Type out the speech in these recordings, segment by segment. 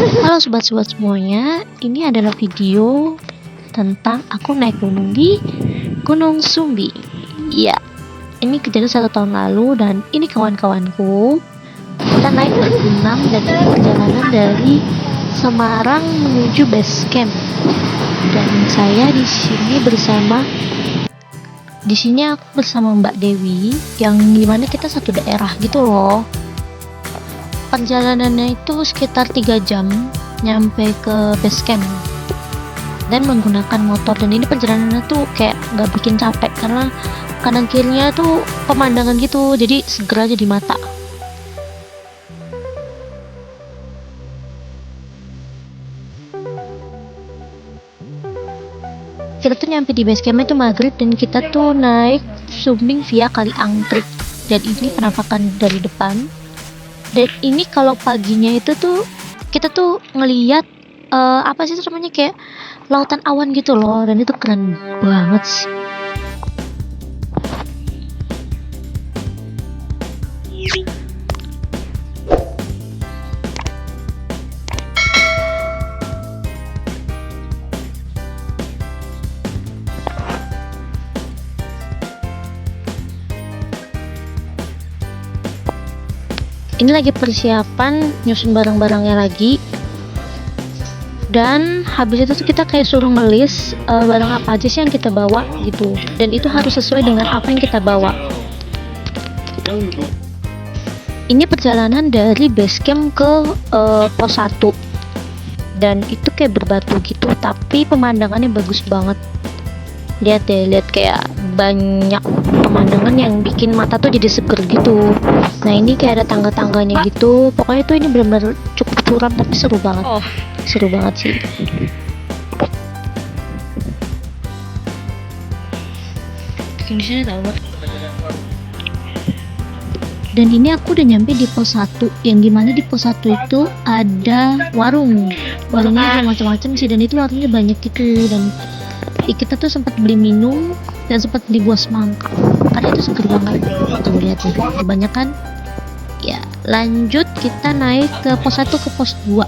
Halo sobat-sobat semuanya, ini adalah video tentang aku naik gunung di Gunung Sumbi. Ya, ini kejadian 1 tahun lalu dan ini kawan-kawanku. Kita naik bergenam dan ini perjalanan dari Semarang menuju base camp. Dan saya di sini aku bersama Mbak Dewi yang dimana kita satu daerah gitu loh. Perjalanannya itu sekitar 3 jam nyampe ke base camp dan menggunakan motor, dan ini perjalanannya tuh kayak nggak bikin capek karena kanan kirinya tuh pemandangan gitu, jadi seger aja di mata. Kita tuh nyampe di base camp itu maghrib dan kita tuh naik sumbing via Kali Angkrik, dan ini penampakan dari depan. Dan ini kalau paginya itu tuh kita tuh ngeliat apa sih namanya, kayak lautan awan gitu loh, dan itu keren banget sih. Ini lagi persiapan nyusun barang-barangnya lagi, dan habis itu tuh kita kayak suruh ngelis barang apa aja sih yang kita bawa gitu, dan itu harus sesuai dengan apa yang kita bawa. Ini perjalanan dari base camp ke pos 1, dan itu kayak berbatu gitu tapi pemandangannya bagus banget. Lihat deh, lihat kayak banyak pemandangan yang bikin mata tuh jadi seger gitu. Nah ini kayak ada tangga-tangganya gitu, pokoknya tuh ini benar-benar cukup curam tapi seru banget. Seru banget sih. Di sini tahu. Dan ini aku udah nyampe di pos 1, yang dimana di pos 1 itu ada warungnya macam-macam sih, dan itu warungnya banyak gitu. Dan kita tuh sempat beli minum dan sempat beli buah semangka karena itu seger banget. Tuh lihat nih, kebanyakan. Ya lanjut, kita naik ke pos 1 ke pos 2.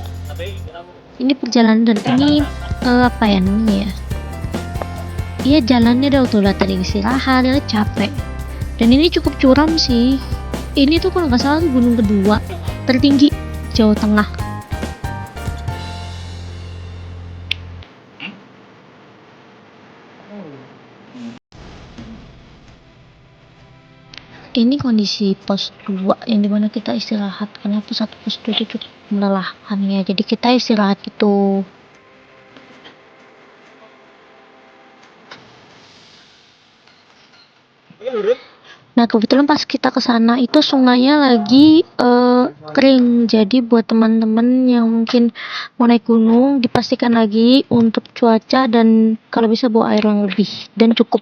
Ini perjalanan, dan ini apa ya namanya ya, iya jalannya udah tuh tadi istirahat ya, capek. Dan ini cukup curam sih. Ini tuh kalau nggak salah gunung kedua tertinggi Jawa Tengah. Ini kondisi pos 2 yang dimana kita istirahat karena pos 1 pos 2 itu cukup melelahkan ya, jadi kita istirahat gitu. Nah kebetulan pas kita kesana itu sungainya lagi kering, jadi buat teman-teman yang mungkin mau naik gunung dipastikan lagi untuk cuaca dan kalau bisa bawa air yang lebih dan cukup.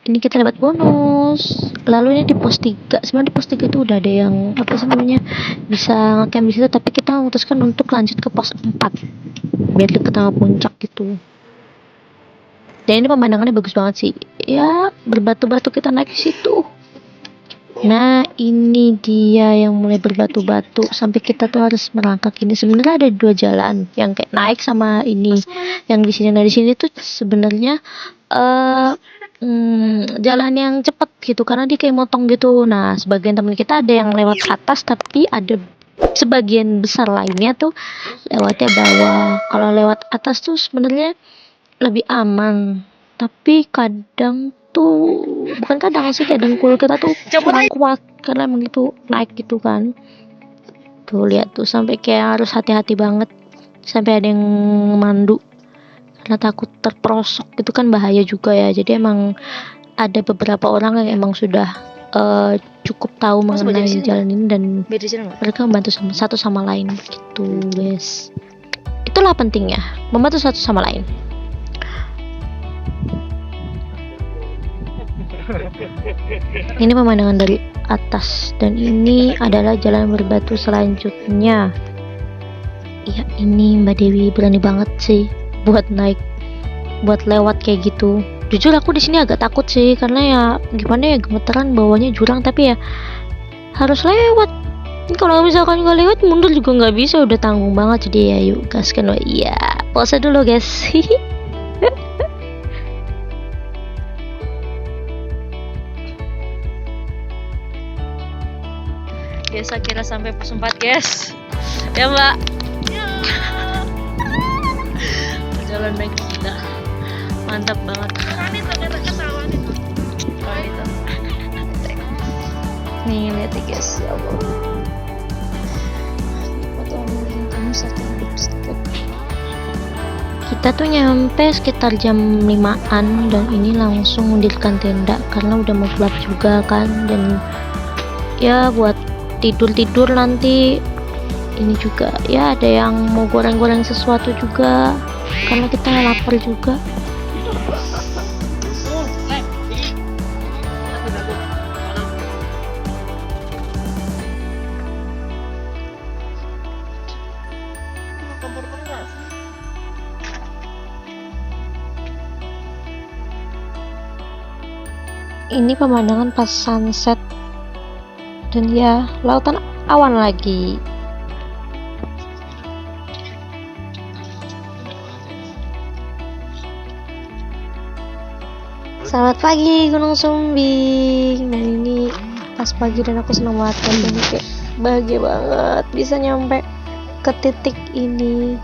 Ini kita dapat bonus. Lalu ini di pos 3, sebenarnya di pos 3 itu udah ada yang apa sih namanya bisa ngecamp di situ, tapi kita memutuskan untuk lanjut ke pos 4 biar deket sama puncak gitu. Dan ini pemandangannya bagus banget sih ya, berbatu-batu kita naik ke situ. Nah ini dia yang mulai berbatu-batu sampai kita tuh harus merangkak. Ini sebenarnya ada 2 jalan, yang kayak naik sama ini yang di sini. Nah di sini tuh sebenarnya jalan yang cepet gitu karena dia kayak motong gitu. Nah sebagian teman kita ada yang lewat atas, tapi ada sebagian besar lainnya tuh lewatnya bawah. Kalau lewat atas tuh sebenarnya lebih aman, tapi kadang tuh bukan kadang sih, kayak dengkul kita tuh kurang kuat karena emang itu naik gitu kan. Tuh lihat tuh sampai kayak harus hati-hati banget, sampai ada yang mandu karena takut terperosok. Itu kan bahaya juga ya, jadi emang ada beberapa orang yang emang sudah cukup tahu mengenai jalan ini dan mereka membantu satu sama lain gitu guys. Itulah pentingnya membantu satu sama lain. Ini pemandangan dari atas, dan ini adalah jalan berbatu selanjutnya. Ya ini Mbak Dewi berani banget sih buat naik, buat lewat kayak gitu. Jujur aku di sini agak takut sih karena ya gimana ya, gemeteran bawahnya jurang, tapi ya harus lewat. Kalau misalkan nggak lewat mundur juga nggak bisa, udah tanggung banget. Jadi ya yuk gaskan. Iya, pause dulu guys. Guys, akhirnya sampai pos 4 guys. Ya mbak. Perjalanan kita mantap banget. Nih lihat ya guys, ya Allah. Kita tuh nyampe sekitar jam 5-an dan ini langsung mendirikan tenda karena udah mau gelap juga kan, dan ya buat tidur nanti. Ini juga ya ada yang mau goreng-goreng sesuatu juga karena kita lapar juga. Ini pemandangan pas sunset dan ya lautan awan lagi. Selamat pagi Gunung Sumbing. Dan ini pas pagi dan aku senang banget kan, dan kayak bahagia banget bisa nyampe ke titik ini.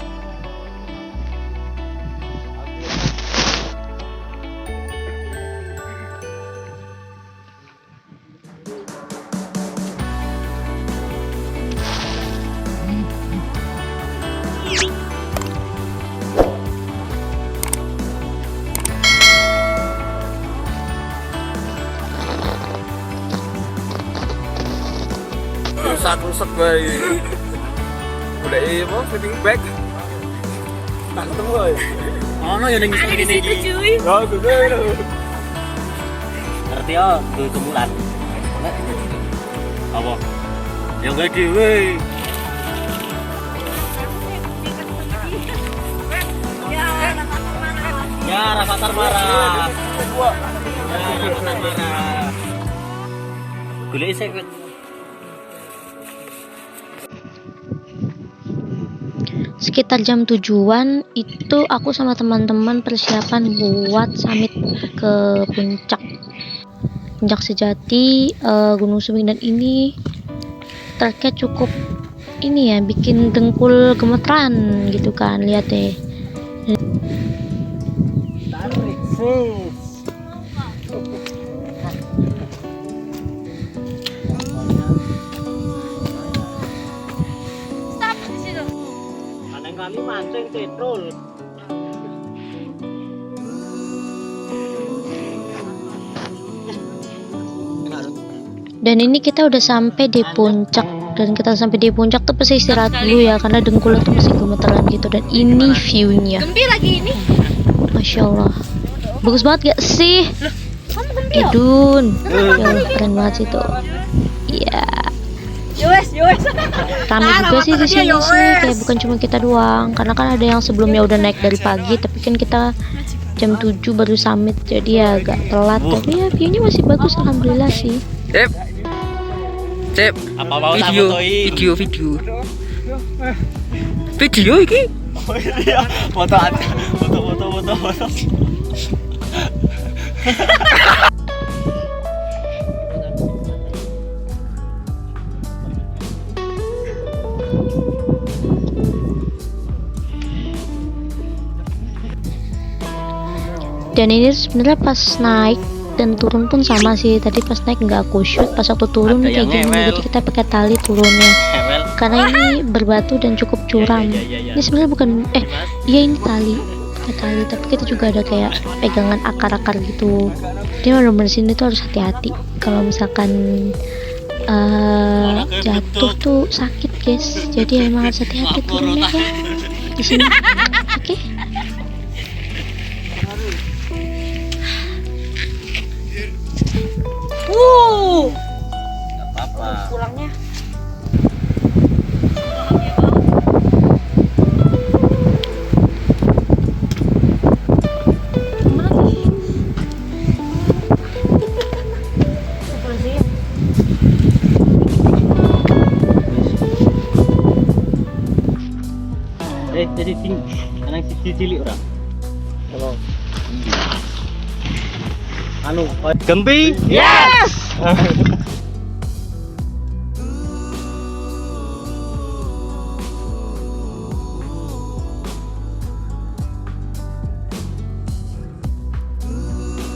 Rusak bayi. Udah apa sleeping bag. Tak ketemu ya. Oh, no, yang ngisi gini cuy. Oh, gede. Ngerti ya, tuh kemulan. Apa? Yang gede weh. Ya, Rafathar marah. Ya, Rafathar marah. Gule isek. Sekitar jam 7-an itu aku sama teman-teman persiapan buat summit ke puncak sejati Gunung Sumbing, dan ini treknya cukup ini ya, bikin dengkul gemeteran gitu kan, lihat deh. Kali mancing petrol. Dan ini kita udah sampai di puncak, dan kita sampai di puncak tuh pasti istirahat dulu ya karena dengkulnya tuh masih gemeteran gitu. Dan ini viewnya lagi ini, masya Allah, bagus banget gak sih? Idun ya, keren banget sih tuh. Iya, Yowes. rame juga sih di sini sih, kayak bukan cuma kita doang, karena kan ada yang sebelumnya udah naik dari pagi, tapi kan kita jam 7 baru summit, jadi ya agak telat. Tapi ya viewnya masih bagus, alhamdulillah sih. Cep. Apa mau video iki? Oh iya, foto. Dan ini sebenarnya pas naik dan turun pun sama sih. Tadi pas naik nggak aku shoot, pas waktu turun kayak gini, jadi kita pakai tali turunnya karena ini berbatu dan cukup curam. Ini sebenarnya bukan iya ini tali, tapi kita juga ada kayak pegangan akar-akar gitu. Dia bener-bener sini tuh harus hati-hati kalau misalkan jatuh tuh sakit guys, jadi emang harus hati-hati turunnya ya di sini. Oke. Apa-apa. pulangnya. jadi anak cilik orang. Kalau anu, Gempi. Yes.